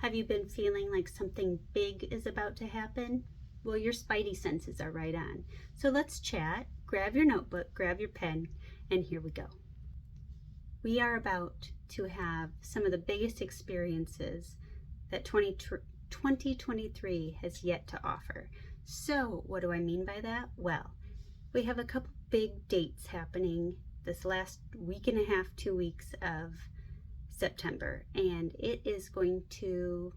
Have you been feeling like something big is about to happen? Well, your spidey senses are right on. So let's chat. Grab your notebook, grab your pen, and here we go. We are about to have some of the biggest experiences that 2023 has yet to offer. So what do I mean by that? Well, we have a couple big dates happening this last week and a half, 2 weeks of September, and it is going to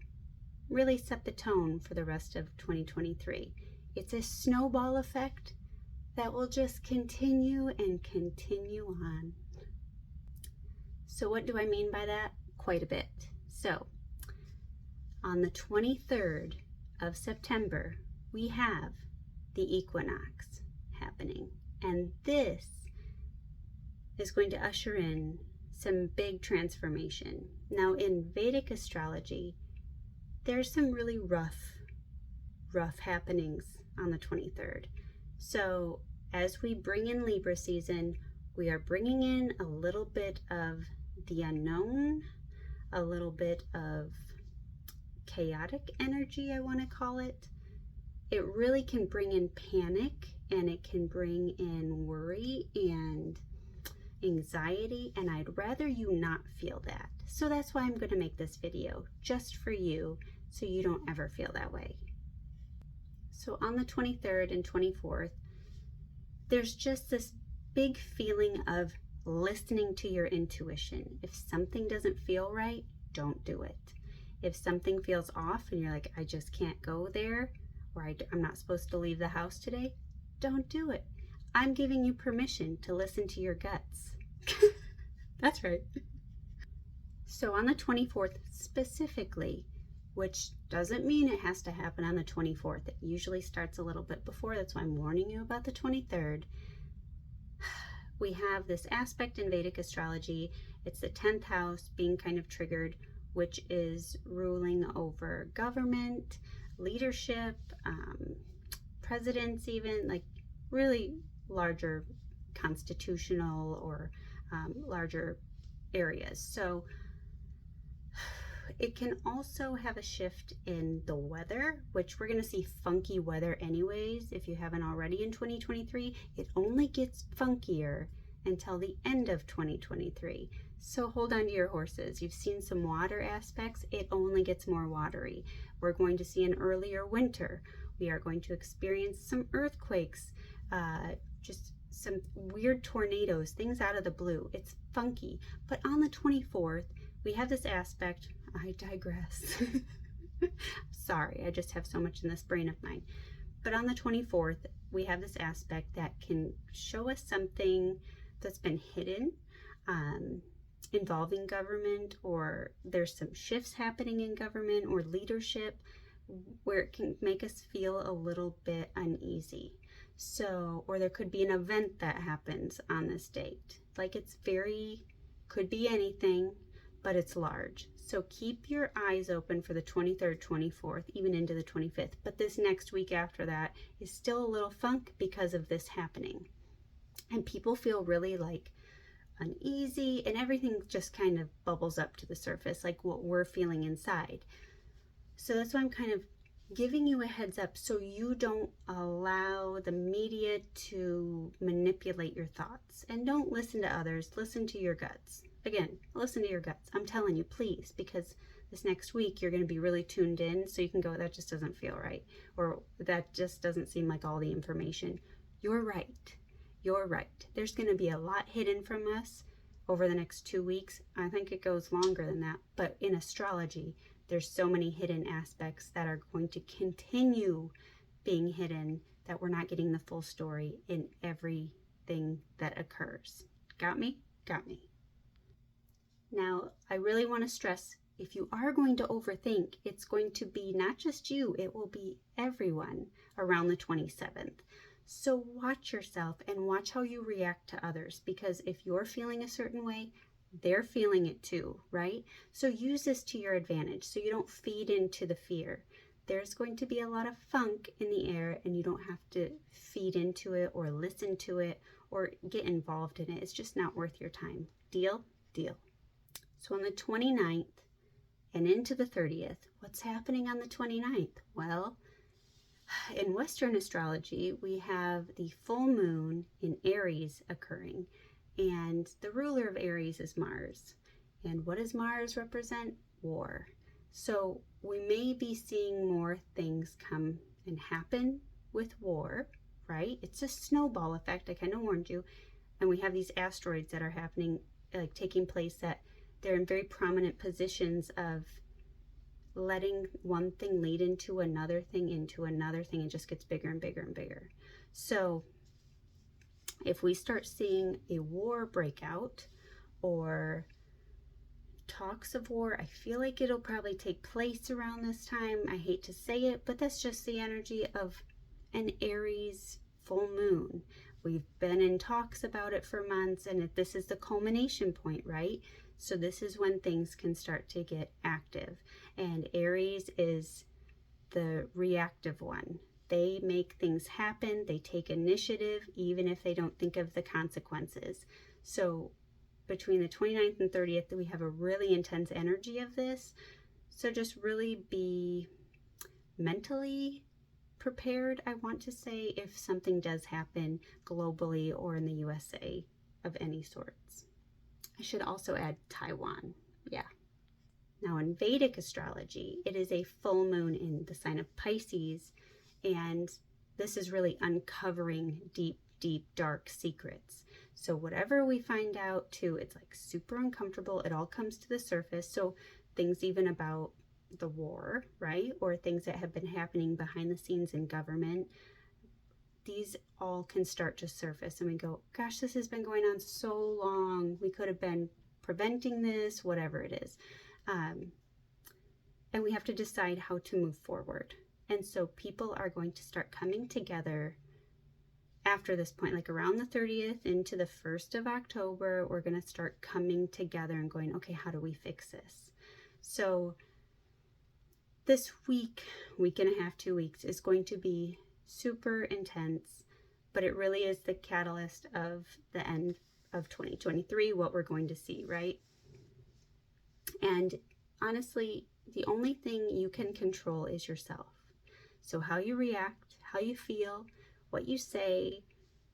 really set the tone for the rest of 2023. It's a snowball effect that will just continue and continue on. So what do I mean by that? Quite a bit. So on the 23rd of September, we have the equinox happening, and this is going to usher in some big transformation. Now in Vedic astrology, there's some really rough happenings on the 23rd. So as we bring in Libra season, we are bringing in a little bit of the unknown, a little bit of chaotic energy, I want to call it. It really can bring in panic, and it can bring in worry and anxiety, and I'd rather you not feel that. So that's why I'm going to make this video just for you, so you don't ever feel that way. So on the 23rd and 24th, there's just this big feeling of listening to your intuition. If something doesn't feel right, don't do it. If something feels off and you're like, I just can't go there, or I'm not supposed to leave the house today, don't do it. I'm giving you permission to listen to your guts. That's right. So on the 24th specifically, which doesn't mean it has to happen on the 24th. It usually starts a little bit before. That's why I'm warning you about the 23rd. We have this aspect in Vedic astrology. It's the 10th house being kind of triggered, which is ruling over government, leadership, presidents, even like really larger constitutional or larger areas. So it can also have a shift in the weather, which we're going to see funky weather anyways. If you haven't already in 2023, it only gets funkier until the end of 2023. So hold on to your horses. You've seen some water aspects. It only gets more watery. We're going to see an earlier winter. We are going to experience some earthquakes, just some weird tornadoes, things out of the blue. It's funky. But on the 24th, we have this aspect. I digress. Sorry, I just have so much in this brain of mine. But on the 24th, we have this aspect that can show us something that's been hidden, involving government, or there's some shifts happening in government or leadership where it can make us feel a little bit uneasy. So, or there could be an event that happens on this date. Like could be anything, but it's large. So keep your eyes open for the 23rd, 24th, even into the 25th. But this next week after that is still a little funk because of this happening. And people feel really like uneasy, and everything just kind of bubbles up to the surface, like what we're feeling inside. So that's why I'm kind of giving you a heads up so you don't allow the media to manipulate your thoughts. And don't listen to others, listen to your guts. Again, listen to your guts. I'm telling you, please, because this next week you're going to be really tuned in, so you can go, that just doesn't feel right, or that just doesn't seem like all the information. You're right. You're right. There's going to be a lot hidden from us over the next 2 weeks. I think it goes longer than that, but in astrology, there's so many hidden aspects that are going to continue being hidden that we're not getting the full story in everything that occurs. Got me? Got me. Now, I really want to stress, if you are going to overthink, it's going to be not just you, it will be everyone around the 27th. So watch yourself and watch how you react to others, because if you're feeling a certain way, they're feeling it too, right? So use this to your advantage so you don't feed into the fear. There's going to be a lot of funk in the air, and you don't have to feed into it or listen to it or get involved in it. It's just not worth your time. Deal? Deal. So on the 29th, and into the 30th. What's happening on the 29th? Well, in Western astrology, we have the full moon in Aries occurring, and the ruler of Aries is Mars. And what does Mars represent? War. So we may be seeing more things come and happen with war, right? It's a snowball effect. I kind of warned you. And we have these asteroids that are happening, like taking place, that they're in very prominent positions of letting one thing lead into another thing, it just gets bigger and bigger and bigger. So if we start seeing a war break out or talks of war, I feel like it'll probably take place around this time. I hate to say it, but that's just the energy of an Aries full moon. We've been in talks about it for months, and this is the culmination point, right? So this is when things can start to get active. And Aries is the reactive one. They make things happen. They take initiative, even if they don't think of the consequences. So between the 29th and 30th, we have a really intense energy of this. So just really be mentally prepared, I want to say, if something does happen globally or in the USA of any sorts. I should also add Taiwan. Yeah. Now in Vedic astrology, it is a full moon in the sign of Pisces, and this is really uncovering deep, deep, dark secrets. So whatever we find out too, it's like super uncomfortable. It all comes to the surface. So things even about the war, right? Or things that have been happening behind the scenes in government, these all can start to surface and we go, gosh, this has been going on so long. We could have been preventing this, whatever it is. And we have to decide how to move forward. And so people are going to start coming together after this point, like around the 30th into the 1st of October, we're going to start coming together and going, okay, how do we fix this? So this week and a half, 2 weeks is going to be super intense, but it really is the catalyst of the end of 2023, what we're going to see, right? And honestly, the only thing you can control is yourself. So how you react, how you feel, what you say,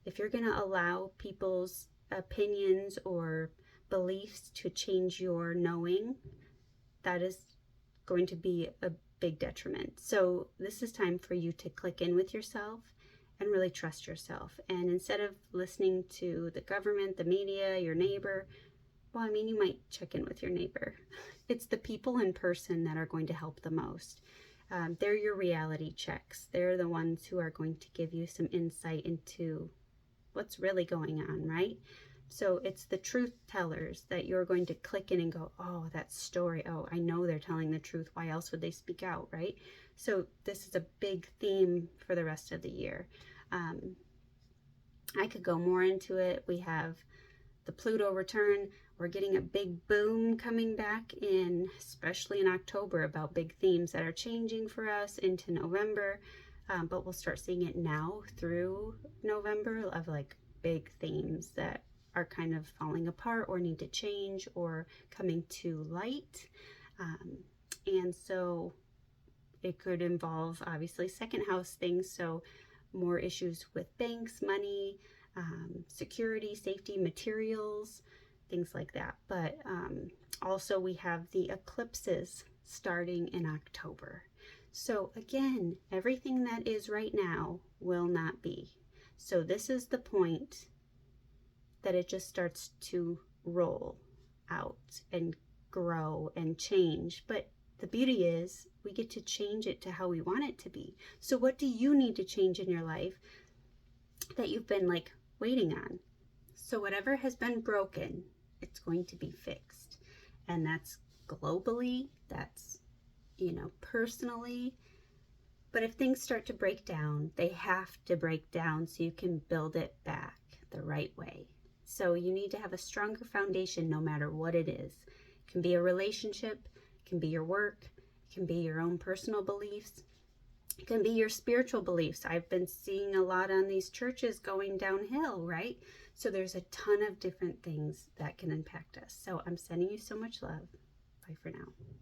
if you're going to allow people's opinions or beliefs to change your knowing, that is going to be a big detriment. So this is time for you to click in with yourself and really trust yourself. And instead of listening to the government, the media, your neighbor, well, I mean, you might check in with your neighbor. It's the people in person that are going to help the most. They're your reality checks. They're the ones who are going to give you some insight into what's really going on, right? So it's the truth tellers that you're going to click in and go, oh, that story, oh, I know they're telling the truth. Why else would they speak out, right? So this is a big theme for the rest of the year. I could go more into it. We have the Pluto return. We're getting a big boom coming back in, especially in October, about big themes that are changing for us into November. But we'll start seeing it now through November of like big themes that are kind of falling apart or need to change or coming to light. And so it could involve obviously second house things. So more issues with banks, money, security, safety, materials, things like that. But also we have the eclipses starting in October. So again, everything that is right now will not be. So this is the point that it just starts to roll out and grow and change. But the beauty is we get to change it to how we want it to be. So what do you need to change in your life that you've been like waiting on? So whatever has been broken, it's going to be fixed. And that's globally, that's, personally. But if things start to break down, they have to break down so you can build it back the right way. So you need to have a stronger foundation no matter what it is. It can be a relationship, it can be your work, it can be your own personal beliefs, it can be your spiritual beliefs. I've been seeing a lot on these churches going downhill, right? So there's a ton of different things that can impact us. So I'm sending you so much love. Bye for now.